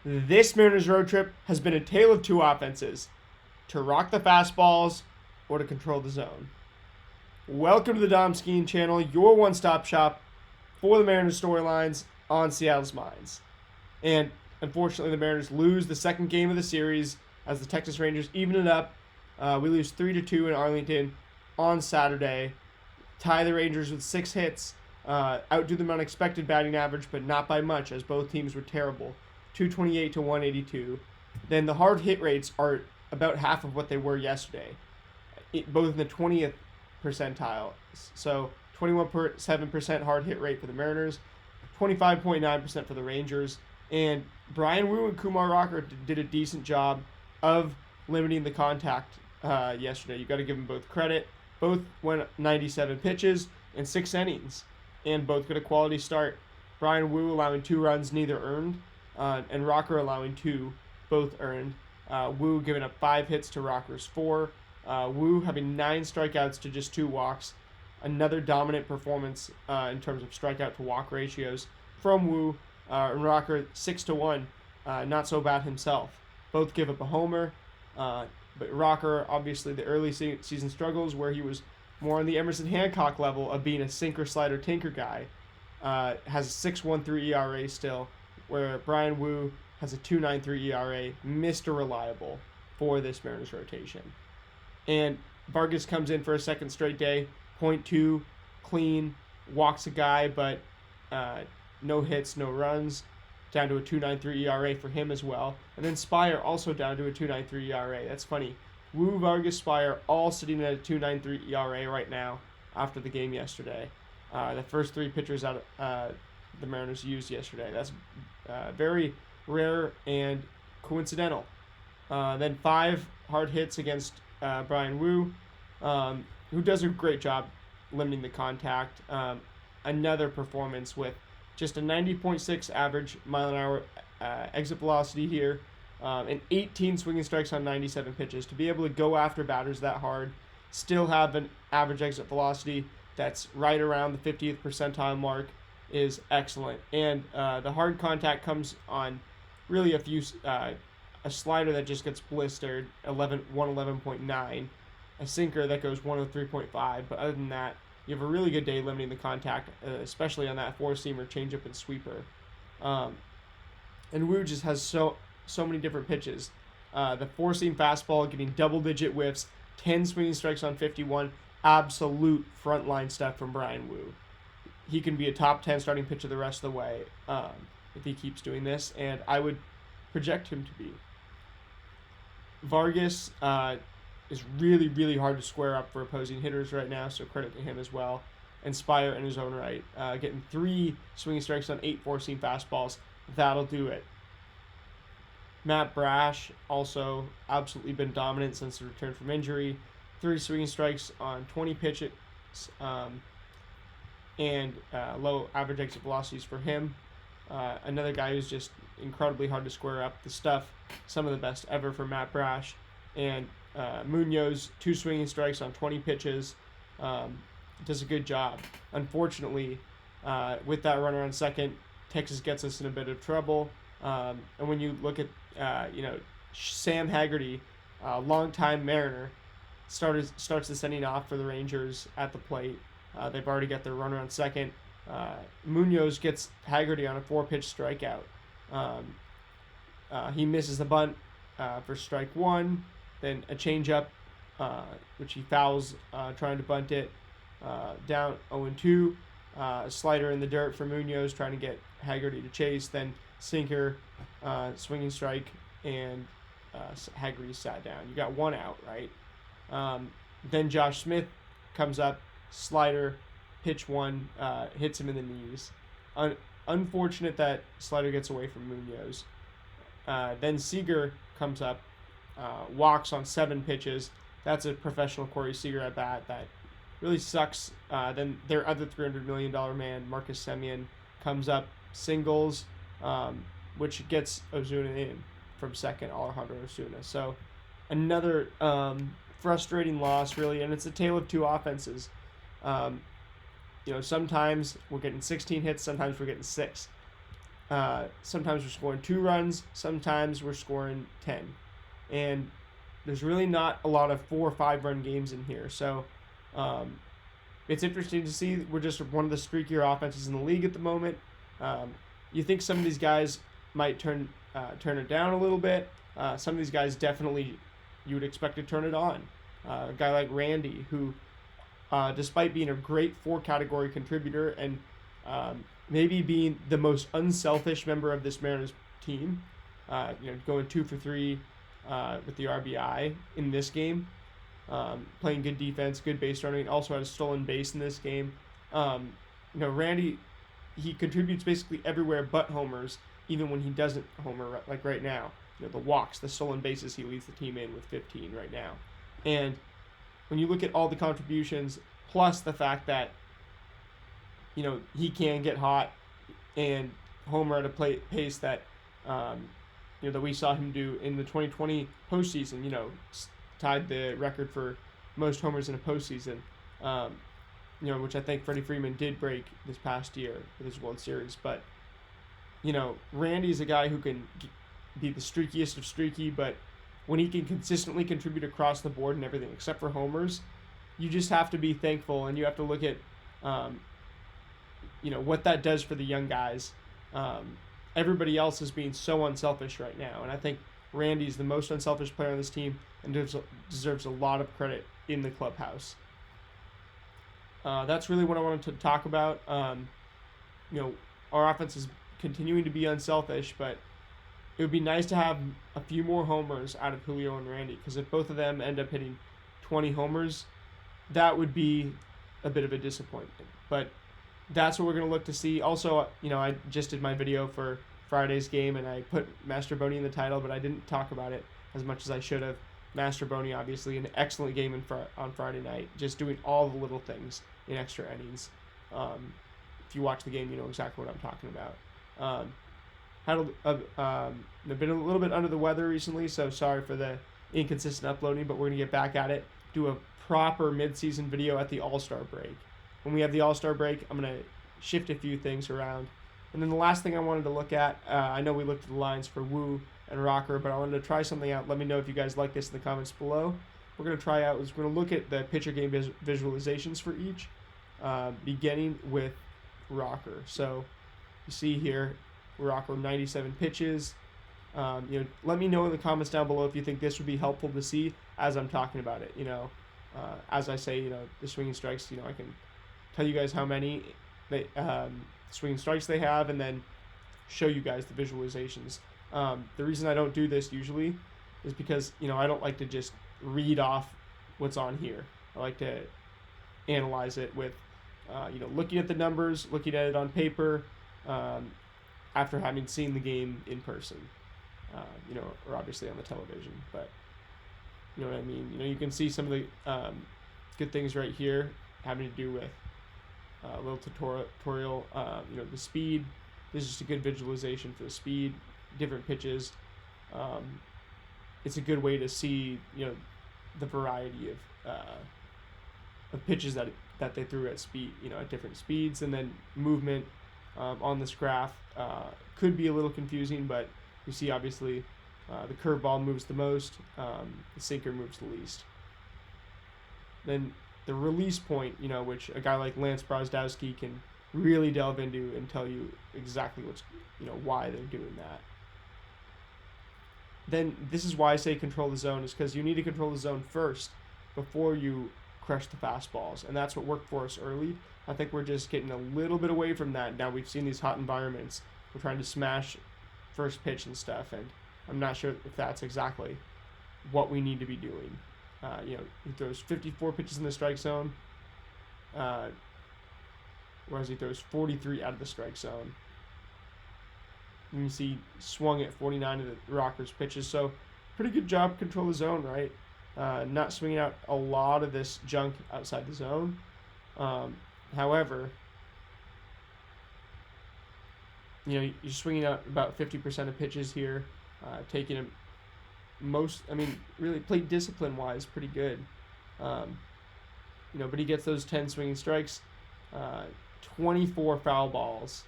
This Mariners road trip has been a tale of two offenses: to rock the fastballs or to control the zone. Welcome to the Dom Skiing Channel, your one-stop shop for the Mariners storylines on Seattle's minds. And unfortunately, the Mariners lose the second game of the series as the Texas Rangers even it up. We lose 3-2 in Arlington on Saturday. Tie the Rangers with 6 hits. Outdo them on expected batting average, but not by much, as both teams were terrible. 228 to 182. Then the hard hit rates are about half of what they were yesterday, both in the 20th percentile. So 21.7% hard hit rate for the Mariners, 25.9% for the Rangers. And Bryan Woo and Kumar Rocker did a decent job of limiting the contact yesterday. You got to give them both credit. Both went 97 pitches in 6 innings, and both got a quality start. Bryan Woo allowing 2 runs, neither earned, and Rocker allowing 2, both earned. Woo giving up 5 hits to Rocker's 4. Woo having 9 strikeouts to just 2 walks. Another dominant performance in terms of strikeout to walk ratios from Woo. And Rocker 6-1, not so bad himself. Both give up a homer, but Rocker, obviously the early season struggles where he was more on the Emerson Hancock level of being a sinker slider tinker guy, has a 6.13 ERA still, where Bryan Woo has a 2.93 ERA, Mr. Reliable for this Mariners rotation. And Vargas comes in for a second straight day, .2, clean, walks a guy, but no hits, no runs, down to a 2.93 ERA for him as well. And then Spire also down to a 2.93 ERA. That's funny. Woo, Vargas, Spire all sitting at a 2.93 ERA right now after the game yesterday. The first 3 pitchers out the Mariners used yesterday. That's very rare and coincidental. Then 5 hard hits against Bryan Woo, who does a great job limiting the contact. Another performance with just a 90.6 average mile-an-hour exit velocity here, and 18 swinging strikes on 97 pitches. To be able to go after batters that hard, still have an average exit velocity that's right around the 50th percentile mark is excellent. And the hard contact comes on really a slider that just gets blistered, 111.9, a sinker that goes 103.5, but other than that, you have a really good day limiting the contact, especially on that 4-seamer, changeup, and sweeper. And Woo just has so many different pitches. The 4-seam fastball getting double-digit whiffs, 10 swinging strikes on 51, absolute frontline stuff from Bryan Woo. He can be a top 10 starting pitcher the rest of the way if he keeps doing this, and I would project him to be. Vargas is really, really hard to square up for opposing hitters right now, so credit to him as well. And Spire in his own right, getting 3 swinging strikes on 8 4-seam fastballs. That'll do it. Matt Brash also absolutely been dominant since the return from injury. 3 swinging strikes on 20 pitches, and low average exit velocities for him. Another guy who's just incredibly hard to square up. The stuff, some of the best ever for Matt Brash. And Munoz, 2 swinging strikes on 20 pitches, does a good job. Unfortunately, with that runner on second, Texas gets us in a bit of trouble. And when you look at, Sam Haggerty, longtime Mariner, starts the sending off for the Rangers at the plate. They've already got their runner on second. Munoz gets Haggerty on a 4-pitch strikeout. He misses the bunt for strike 1, then a changeup, which he fouls trying to bunt it, down 0-2. Slider in the dirt for Munoz trying to get Haggerty to chase, then sinker, swinging strike, and Haggerty sat down. You got 1 out, right? Then Josh Smith comes up, slider, pitch 1, hits him in the knees. Unfortunate that slider gets away from Munoz. Then Seager comes up, walks on 7 pitches. That's a professional Corey Seager at bat that really sucks. Then their other $300 million man, Marcus Semien, comes up, singles, which gets Ozuna in from second, Alejandro Ozuna. So another frustrating loss, really, and it's a tale of 2 offenses. Sometimes we're getting 16 hits, sometimes we're getting 6. Sometimes we're scoring 2 runs, sometimes we're scoring 10. And there's really not a lot of 4 or 5 run games in here. So it's interesting to see. We're just one of the streakier offenses in the league at the moment. You think some of these guys might turn it down a little bit. Some of these guys definitely you would expect to turn it on. A guy like Randy, who, despite being a great 4-category contributor and maybe being the most unselfish member of this Mariners team, going 2 for 3 with the RBI in this game, playing good defense, good base running, also had a stolen base in this game. Randy, he contributes basically everywhere but homers, even when he doesn't homer, like right now. The walks, the stolen bases, he leads the team in with 15 right now. And when you look at all the contributions, plus the fact that, he can get hot and homer at a pace that, that we saw him do in the 2020 postseason, tied the record for most homers in a postseason, which I think Freddie Freeman did break this past year with his World Series. But, Randy's a guy who can be the streakiest of streaky, but when he can consistently contribute across the board and everything except for homers, you just have to be thankful, and you have to look at, what that does for the young guys. Everybody else is being so unselfish right now, and I think Randy's the most unselfish player on this team and deserves a lot of credit in the clubhouse. That's really what I wanted to talk about. Our offense is continuing to be unselfish, but it would be nice to have a few more homers out of Julio and Randy, because if both of them end up hitting 20 homers, that would be a bit of a disappointment. But that's what we're going to look to see. Also, I just did my video for Friday's game, and I put Mastroboni in the title, but I didn't talk about it as much as I should have. Mastroboni, obviously, an excellent game on Friday night, just doing all the little things in extra innings. If you watch the game, you know exactly what I'm talking about. I've been a little bit under the weather recently, so sorry for the inconsistent uploading, but we're going to get back at it, do a proper mid-season video at the All-Star break. When we have the All-Star break, I'm going to shift a few things around. And then the last thing I wanted to look at, I know we looked at the lines for Woo and Rocker, but I wanted to try something out. Let me know if you guys like this in the comments below. We're going to try out, we're going to look at the pitcher game visualizations for each, beginning with Rocker. So you see here, Rocker 97 pitches. Let me know in the comments down below if you think this would be helpful to see as I'm talking about it. As I say, the swinging strikes, I can tell you guys how many swinging strikes they have, and then show you guys the visualizations. The reason I don't do this usually is because, I don't like to just read off what's on here. I like to analyze it with, looking at the numbers, looking at it on paper, after having seen the game in person, or obviously on the television. But you know what I mean? You can see some of the good things right here having to do with a little tutorial, the speed. This is just a good visualization for the speed, different pitches. It's a good way to see, the variety of pitches that they threw at speed, at different speeds, and then movement on this graph could be a little confusing, but you see obviously the curveball moves the most, the sinker moves the least. Then the release point, which a guy like Lance Brozdowski can really delve into and tell you exactly why they're doing that. Then this is why I say control the zone, is because you need to control the zone first before you crush the fastballs, and that's what worked for us early. I think we're just getting a little bit away from that. Now we've seen these hot environments. We're trying to smash first pitch and stuff, and I'm not sure if that's exactly what we need to be doing. He throws 54 pitches in the strike zone, whereas he throws 43 out of the strike zone. And you see swung at 49 of the Rockers' pitches, so pretty good job control the zone, right? Not swinging out a lot of this junk outside the zone. However, you're swinging out about 50% of pitches here, taking him really plate discipline-wise, pretty good. But he gets those 10 swinging strikes, 24 foul balls,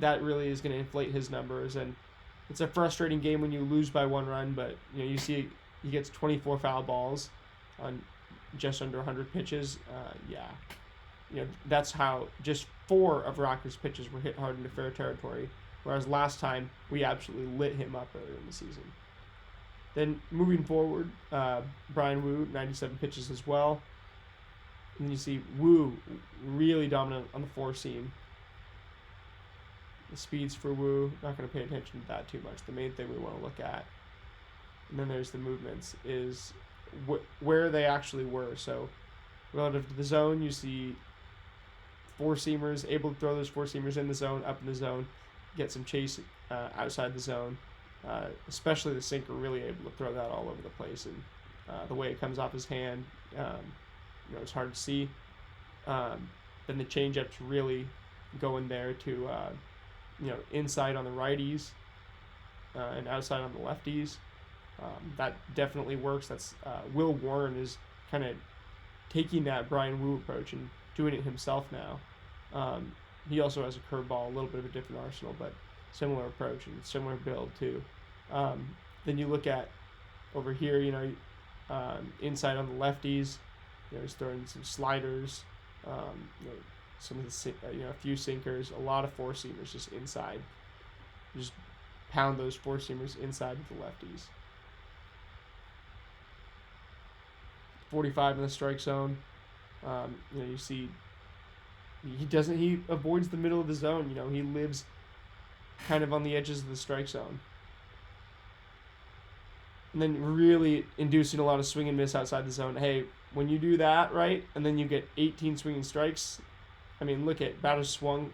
that really is going to inflate his numbers. And it's a frustrating game when you lose by 1 run, but you see he gets 24 foul balls on just under 100 pitches. That's how just 4 of Rocker's pitches were hit hard into fair territory, whereas last time we absolutely lit him up earlier in the season. Then moving forward, Bryan Wu, 97 pitches as well. And you see Wu really dominant on the 4 seam. The speeds for Wu, not going to pay attention to that too much. The main thing we want to look at, and then there's the movements, is where they actually were. So relative to the zone, you see 4-seamers, able to throw those 4-seamers in the zone, up in the zone, get some chase outside the zone. Especially the sinker, really able to throw that all over the place, and the way it comes off his hand, it's hard to see. Then the changeups really go in there to inside on the righties and outside on the lefties. That definitely works. That's Will Warren is kind of taking that Bryan Wu approach and doing it himself now. He also has a curveball, a little bit of a different arsenal, but similar approach and similar build too. Then you look at over here, inside on the lefties, he's throwing some sliders, some of the a few sinkers, a lot of 4-seamers just inside. Just pound those 4-seamers inside with the lefties. 45 in the strike zone. You see he avoids the middle of the zone. He lives kind of on the edges of the strike zone. And then really inducing a lot of swing and miss outside the zone. Hey, when you do that, right, and then you get 18 swinging strikes, look at batters swung.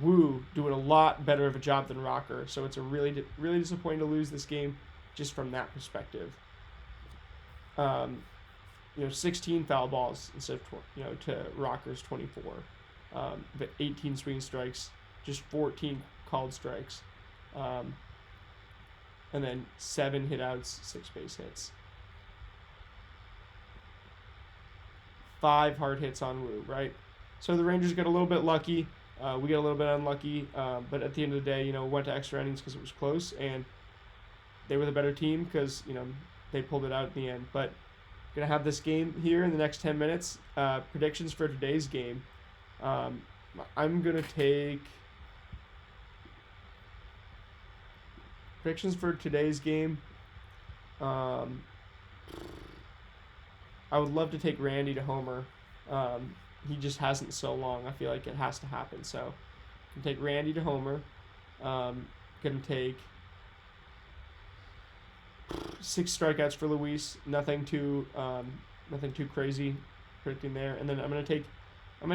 Wu doing a lot better of a job than Rocker. So it's a really disappointing to lose this game just from that perspective. 16 foul balls instead of to Rocker's 24. But 18 swinging strikes, just 14 called strikes. And then 7 hit outs, 6 base hits. 5 hard hits on Wu, right? So the Rangers get a little bit lucky. We get a little bit unlucky. But at the end of the day, went to extra innings because it was close. And they were the better team because, they pulled it out at the end. But going to have this game here in the next 10 minutes. Predictions for today's game. I'm going to take... Predictions for today's game. I would love to take Randy to homer. He just hasn't so long. I feel like it has to happen. So I'm going to take Randy to homer. Going to take 6 strikeouts for Luis. Nothing too crazy predicting there. And then I'm going to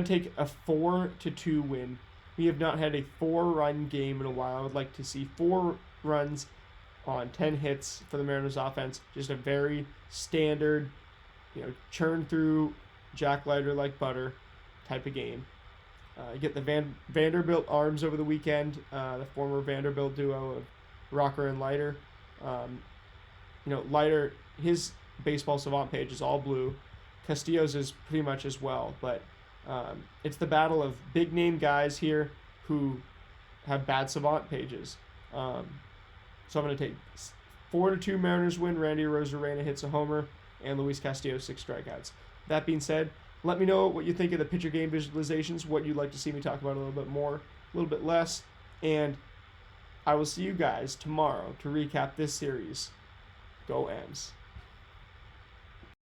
take a 4-2 win. We have not had a 4-run game in a while. I would like to see 4 runs on 10 hits for the Mariners offense. Just a very standard, churn through Jack Leiter like butter type of game. Get the Vanderbilt arms over the weekend, the former Vanderbilt duo of Rocker and Leiter. Leiter, his baseball savant page is all blue. Castillo's is pretty much as well, but it's the battle of big name guys here who have bad savant pages. So I'm going to take 4-2 Mariners win. Randy Arozarena hits a homer, and Luis Castillo 6 strikeouts. That being said, let me know what you think of the pitcher game visualizations, what you'd like to see me talk about a little bit more, a little bit less, and I will see you guys tomorrow to recap this series. Go M's.